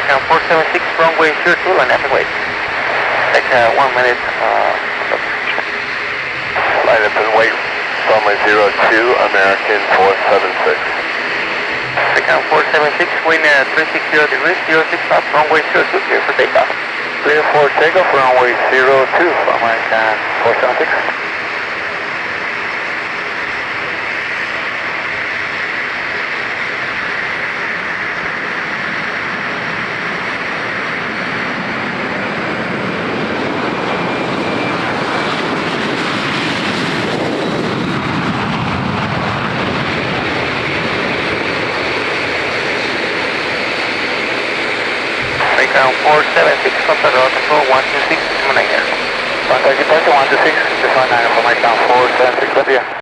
American 476, runway 02, line up and wait. Take 1 minute. Line up and wait, runway 02, American 476. American 476, wind 360 degrees, 06 knots, runway 02, clear for takeoff. Clear for takeoff, runway 02, American 476. American 476, contact route control 126, 9 air. Contact departure 126, this is 19 for American 476, buen día.